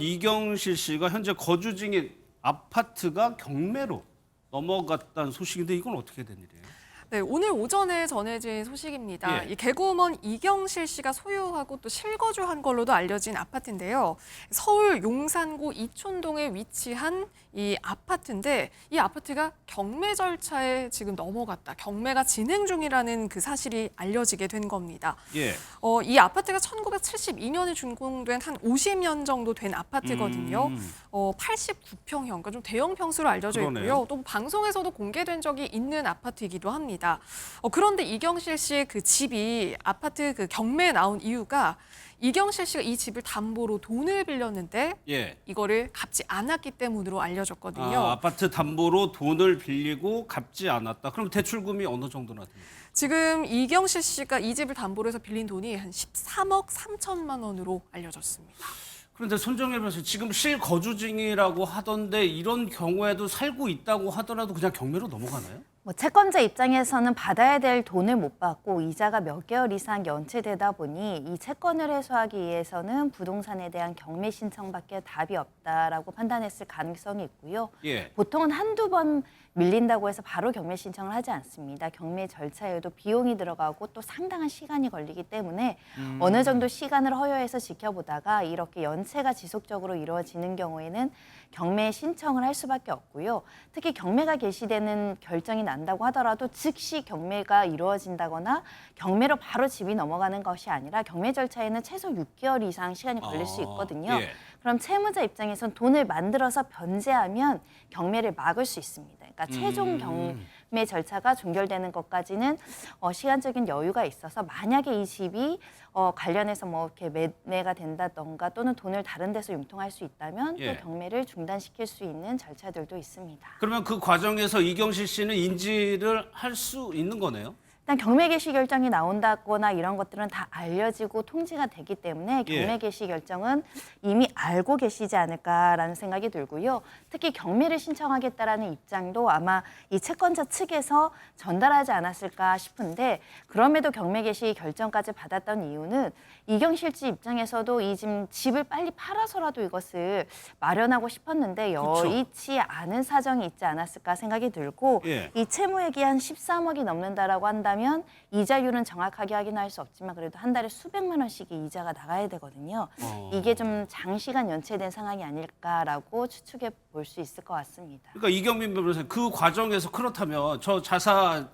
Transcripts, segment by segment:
이경실 씨가 현재 거주 중인 아파트가 경매로 넘어갔다는 소식인데 이건 어떻게 된 일이에요? 네, 오늘 오전에 전해진 소식입니다. 예. 이 개그우먼 이경실 씨가 소유하고 또 실거주한 걸로도 알려진 아파트인데요. 서울 용산구 이촌동에 위치한 이 아파트인데 이 아파트가 경매 절차에 지금 넘어갔다. 경매가 진행 중이라는 그 사실이 알려지게 된 겁니다. 예. 이 아파트가 1972년에 준공된 한 50년 정도 된 아파트거든요. 89평형, 그러니까 좀 대형 평수로 알려져 그러네요. 있고요. 또 방송에서도 공개된 적이 있는 아파트이기도 합니다. 그런데 이경실 씨의 그 집이 아파트 그 경매에 나온 이유가 이경실 씨가 이 집을 담보로 돈을 빌렸는데 예. 이거를 갚지 않았기 때문으로 알려졌거든요. 아파트 담보로 돈을 빌리고 갚지 않았다. 그럼 대출금이 어느 정도나 됩니까? 지금 이경실 씨가 이 집을 담보로 해서 빌린 돈이 한 13억 3천만 원으로 알려졌습니다. 그런데 손정혜 변호사 지금 실거주 중이라고 하던데 이런 경우에도 살고 있다고 하더라도 그냥 경매로 넘어가나요? 채권자 입장에서는 받아야 될 돈을 못 받고 이자가 몇 개월 이상 연체되다 보니 이 채권을 해소하기 위해서는 부동산에 대한 경매 신청밖에 답이 없다라고 판단했을 가능성이 있고요. 예. 보통은 한두 번 밀린다고 해서 바로 경매 신청을 하지 않습니다. 경매 절차에도 비용이 들어가고 또 상당한 시간이 걸리기 때문에 어느 정도 시간을 허용해서 지켜보다가 이렇게 연체가 지속적으로 이루어지는 경우에는 경매 신청을 할 수밖에 없고요. 특히 경매가 개시되는 결정이 난다고 하더라도 즉시 경매가 이루어진다거나 경매로 바로 집이 넘어가는 것이 아니라 경매 절차에는 최소 6개월 이상 시간이 걸릴 수 있거든요. 예. 그럼 채무자 입장에선 돈을 만들어서 변제하면 경매를 막을 수 있습니다. 그러니까 최종 경매 절차가 종결되는 것까지는 시간적인 여유가 있어서 만약에 이 집이 관련해서 뭐 이렇게 매매가 된다던가 또는 돈을 다른 데서 융통할 수 있다면 예. 또 경매를 중단시킬 수 있는 절차들도 있습니다. 그러면 그 과정에서 이경실 씨는 인지를 할 수 있는 거네요? 일단 경매 개시 결정이 나온다거나 이런 것들은 다 알려지고 통지가 되기 때문에 예. 경매 개시 결정은 이미 알고 계시지 않을까라는 생각이 들고요. 특히 경매를 신청하겠다라는 입장도 아마 이 채권자 측에서 전달하지 않았을까 싶은데 그럼에도 경매 개시 결정까지 받았던 이유는 이경실 씨 입장에서도 이 집을 빨리 팔아서라도 이것을 마련하고 싶었는데 그쵸. 여의치 않은 사정이 있지 않았을까 생각이 들고 예. 이 채무액이 한 13억이 넘는다라고 한다면 이자율은 정확하게 확인할 수 없지만 그래도 한 달에 수백만 원씩의 이자가 나가야 되거든요. 이게 좀 장시간 연체된 상황이 아닐까라고 추측해 볼 수 있을 것 같습니다. 그러니까 이경민 변호사님 그 과정에서 그렇다면 저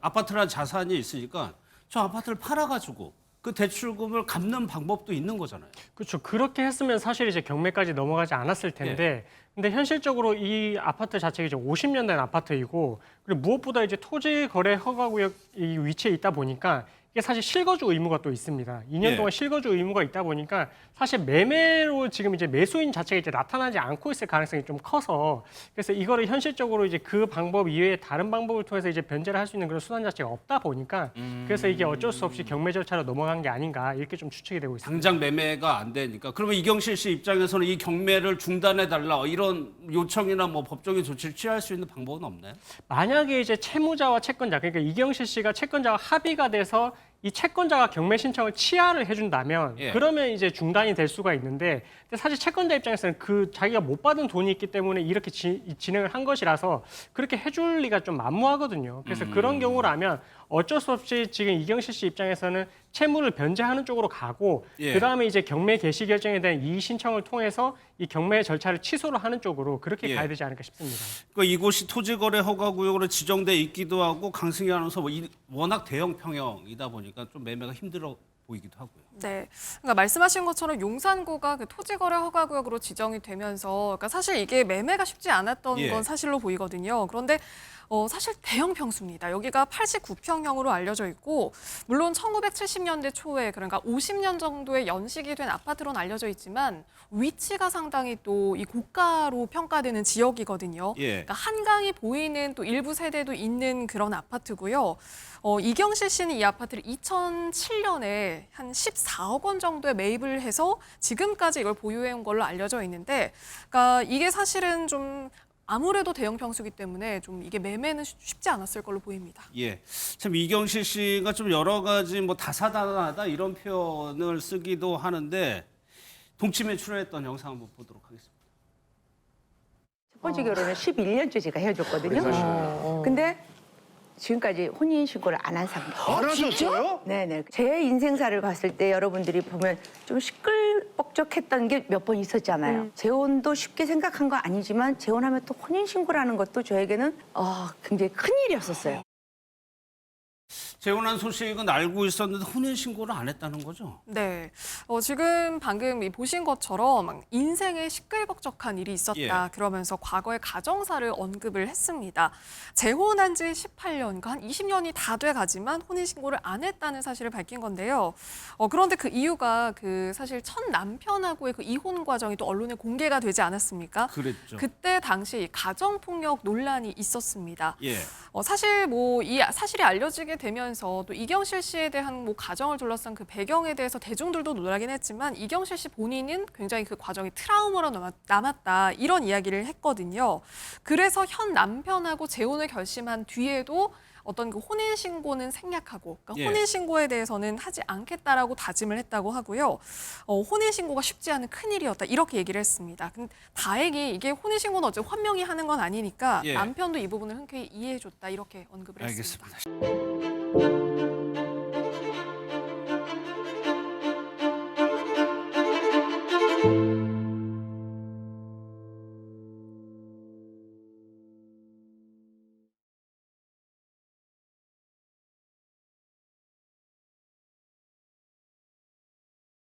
아파트라는 자산이 있으니까 저 아파트를 팔아가지고 그 대출금을 갚는 방법도 있는 거잖아요. 그렇죠. 그렇게 했으면 사실 이제 경매까지 넘어가지 않았을 텐데, 근데 현실적으로 이 아파트 자체가 이제 50년 된 아파트이고, 그리고 무엇보다 이제 토지 거래 허가구역 이 위치에 있다 보니까 이게 사실 실거주 의무가 또 있습니다. 2년 예. 동안 실거주 의무가 있다 보니까 사실 매매로 지금 이제 매수인 자체가 이제 나타나지 않고 있을 가능성이 좀 커서 그래서 이거를 현실적으로 이제 그 방법 이외에 다른 방법을 통해서 이제 변제를 할 수 있는 그런 수단 자체가 없다 보니까 그래서 이게 어쩔 수 없이 경매 절차로 넘어간 게 아닌가 이렇게 좀 추측이 되고 있습니다. 당장 매매가 안 되니까. 그러면 이경실 씨 입장에서는 이 경매를 중단해달라 이런 요청이나 뭐 법적인 조치를 취할 수 있는 방법은 없나요? 만약에 이제 채무자와 채권자, 그러니까 이경실 씨가 채권자와 합의가 돼서 이 채권자가 경매 신청을 취하를 해준다면 예. 그러면 이제 중단이 될 수가 있는데 근데 사실 채권자 입장에서는 그 자기가 못 받은 돈이 있기 때문에 이렇게 진행을 한 것이라서 그렇게 해줄 리가 좀 만무하거든요. 그래서 그런 경우라면 어쩔 수 없이 지금 이경실 씨 입장에서는 채무를 변제하는 쪽으로 가고 예. 그다음에 이제 경매 개시 결정에 대한 이의 신청을 통해서 이 경매 절차를 취소를 하는 쪽으로 그렇게 예. 가야 되지 않을까 싶습니다. 그러니까 이곳이 토지거래 허가구역으로 지정돼 있기도 하고 강승희 아나운서 워낙 대형 평형이다 보니까 좀 매매가 힘들어 보이기도 하고요. 네, 그러니까 말씀하신 것처럼 용산구가 그 토지거래 허가구역으로 지정이 되면서, 그러니까 사실 이게 매매가 쉽지 않았던 예. 건 사실로 보이거든요. 그런데 사실 대형 평수입니다. 여기가 89평형으로 알려져 있고, 물론 1970년대 초에 그러니까 50년 정도의 연식이 된 아파트로는 알려져 있지만 위치가 상당히 또 이 고가로 평가되는 지역이거든요. 예. 그러니까 한강이 보이는 또 일부 세대도 있는 그런 아파트고요. 이경실 씨는 이 아파트를 2007년에 한 14억 원 정도에 매입을 해서 지금까지 이걸 보유해온 걸로 알려져 있는데, 그러니까 이게 사실은 좀 아무래도 대형 평수기 때문에 좀 이게 매매는 쉽지 않았을 걸로 보입니다. 예, 참 이경실 씨가 좀 여러 가지 뭐 다사다난하다 이런 표현을 쓰기도 하는데 동침에 출연했던 영상 한번 보도록 하겠습니다. 첫 번째 결혼을 11년째 제가 헤어졌거든요. 근데 지금까지 혼인 신고를 안 한 상대. 안 하셨어요? 네네. 제 인생사를 봤을 때 여러분들이 보면 좀 시끌벅적했던 게 몇 번 있었잖아요. 재혼도 쉽게 생각한 거 아니지만 재혼하면 또 혼인 신고라는 것도 저에게는 굉장히 큰 일이었었어요. 재혼한 소식은 알고 있었는데 혼인 신고를 안 했다는 거죠? 네, 지금 방금 보신 것처럼 인생에 시끌벅적한 일이 있었다. 예. 그러면서 과거의 가정사를 언급을 했습니다. 재혼한 지 18년, 그러니까 한 20년이 다 돼가지만 혼인신고를 안 했다는 사실을 밝힌 건데요. 그런데 그 이유가 그 사실 첫 남편하고의 그 이혼 과정이 또 언론에 공개가 되지 않았습니까? 그랬죠. 그때 당시 가정폭력 논란이 있었습니다. 예. 사실 뭐 이 사실이 알려지게 되면서 또 이경실 씨에 대한 뭐 가정을 둘러싼 그 배경에 대해서 대중들도 놀라긴 했지만 이경실 씨 본인은 굉장히 그 과정이 트라우마로 남았다 이런 이야기를 했거든요. 그래서 현 남편하고 재혼을 결심한 뒤에도 어떤 그 혼인 신고는 생략하고 그러니까 예. 혼인 신고에 대해서는 하지 않겠다라고 다짐을 했다고 하고요. 혼인 신고가 쉽지 않은 큰 일이었다 이렇게 얘기를 했습니다. 근데 다행히 이게 혼인 신고는 어째 환명이 하는 건 아니니까 예. 남편도 이 부분을 흔쾌히 이해해줬다 이렇게 언급을 했습니다. 알겠습니다.